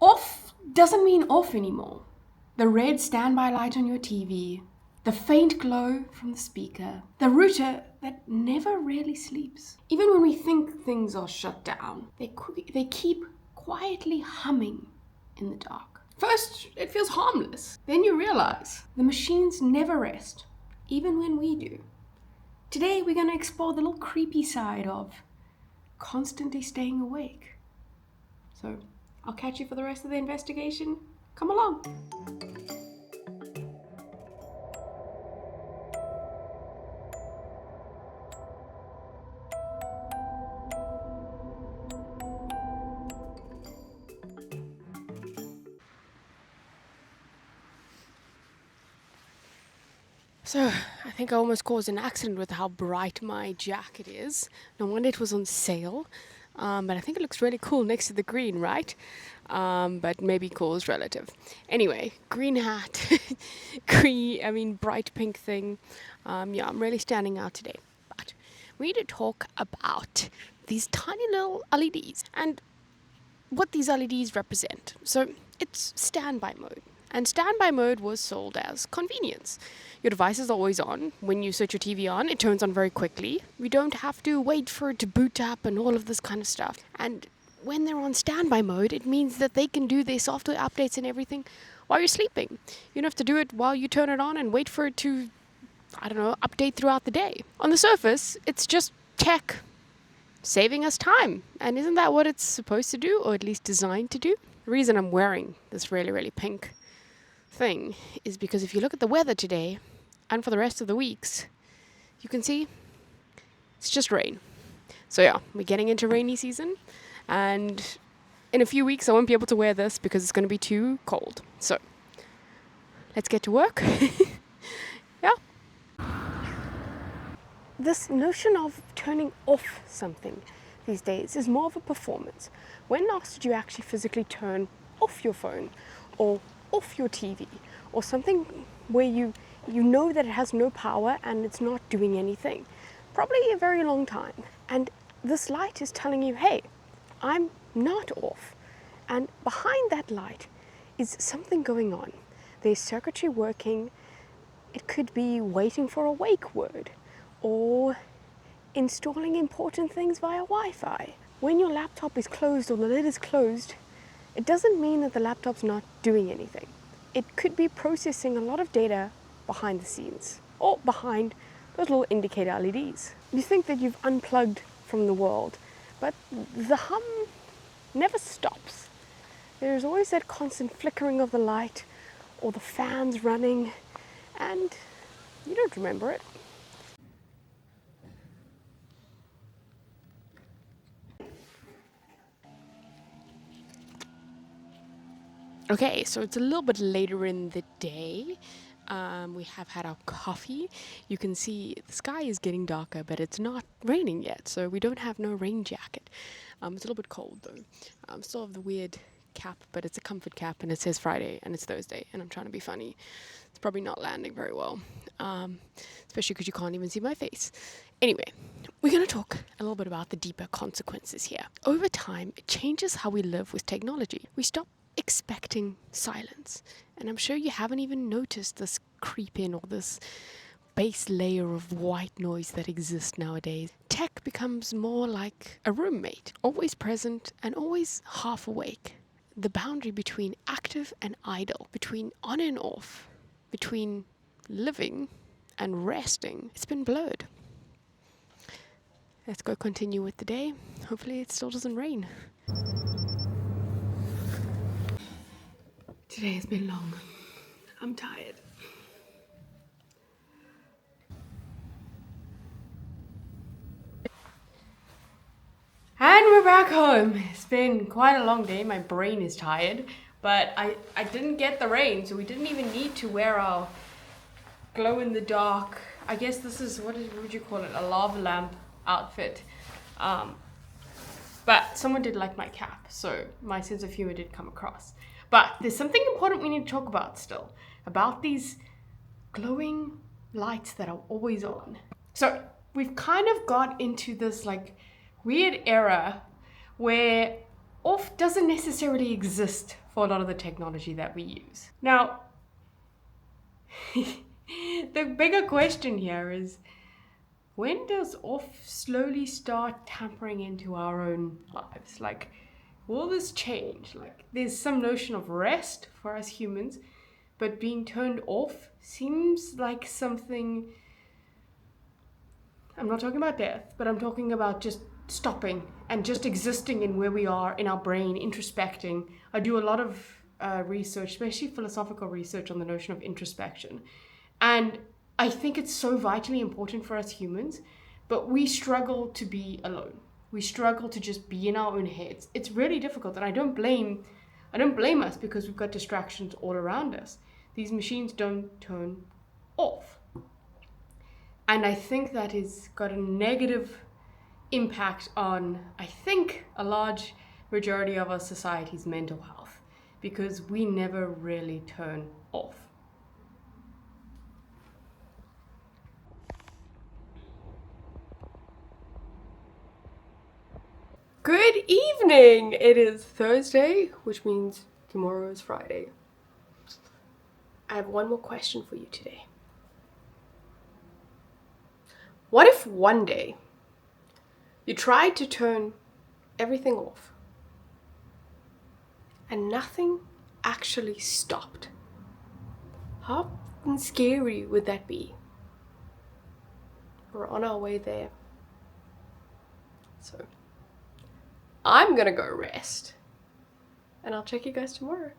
Off doesn't mean off anymore. The red standby light on your TV, the faint glow from the speaker, the router that never really sleeps. Even when we think things are shut down, they keep quietly humming in the dark. First, it feels harmless. Then you realize the machines never rest, even when we do. Today, we're going to explore the little creepy side of constantly staying awake. So, I'll catch you for the rest of the investigation. Come along. So, I think I almost caused an accident with how bright my jacket is. No wonder it was on sale. But I think it looks really cool next to the green, right? But maybe cool is relative. Anyway, green hat, bright pink thing. Yeah, I'm really standing out today. But we need to talk about these tiny little LEDs and what these LEDs represent. So it's standby mode. And standby mode was sold as convenience. Your device is always on. When you switch your TV on, it turns on very quickly. We don't have to wait for it to boot up and all of this kind of stuff. And when they're on standby mode, it means that they can do their software updates and everything while you're sleeping. You don't have to do it while you turn it on and wait for it to, update throughout the day. On the surface, it's just tech saving us time. And isn't that what it's supposed to do, or at least designed to do? The reason I'm wearing this really, really pink thing is because if you look at the weather today and for the rest of the weeks, you can see it's just rain. So yeah, we're getting into rainy season, and in a few weeks I won't be able to wear this because it's going to be too cold. So let's get to work. Yeah. This notion of turning off something these days is more of a performance. When last did you actually physically turn off your phone or off your TV or something where you know that it has no power and it's not doing anything? Probably a very long time. And this light is telling you, hey, I'm not off. And behind that light is something going on. There's circuitry working. It could be waiting for a wake word or installing important things via Wi-Fi. When your laptop is closed or the lid is closed, it doesn't mean that the laptop's not doing anything. It could be processing a lot of data behind the scenes or behind those little indicator LEDs. You think that you've unplugged from the world, but the hum never stops. There's always that constant flickering of the light or the fans running, and you don't remember it. Okay, so it's a little bit later in the day. We have had our coffee. You can see the sky is getting darker, but it's not raining yet, so we don't have no rain jacket. It's a little bit cold though. Still have the weird cap, but it's a comfort cap, and it says Friday, and it's Thursday, and I'm trying to be funny. It's probably not landing very well, especially because you can't even see my face. Anyway, we're going to talk a little bit about the deeper consequences here. Over time, it changes how we live with technology. We stop expecting silence. And I'm sure you haven't even noticed this creep in or this base layer of white noise that exists nowadays. Tech becomes more like a roommate, always present and always half awake. The boundary between active and idle, between on and off, between living and resting, it's been blurred. Let's go continue with the day. Hopefully it still doesn't rain. Today has been long. I'm tired. And we're back home. It's been quite a long day. My brain is tired, but I didn't get the rain, so we didn't even need to wear our glow-in-the-dark, I guess this is, what would you call it, a lava lamp outfit. But someone did like my cap, so my sense of humor did come across. But there's something important we need to talk about still, about these glowing lights that are always on. So we've kind of got into this like weird era where off doesn't necessarily exist for a lot of the technology that we use. Now, the bigger question here is, when does off slowly start tampering into our own lives? Like, will this change? Like, there's some notion of rest for us humans, but being turned off seems like something. I'm not talking about death, but I'm talking about just stopping and just existing in where we are in our brain, introspecting. I do a lot of research, especially philosophical research, on the notion of introspection. And I think it's so vitally important for us humans, but we struggle to be alone. We struggle to just be in our own heads. It's really difficult, and I don't blame us because we've got distractions all around us. These machines don't turn off. And I think that has got a negative impact on, I think, a large majority of our society's mental health, because we never really turn off. Good evening! It is Thursday, which means tomorrow is Friday. I have one more question for you today. What if one day you tried to turn everything off and nothing actually stopped? How scary would that be? We're on our way there. So I'm gonna go rest, and I'll check you guys tomorrow.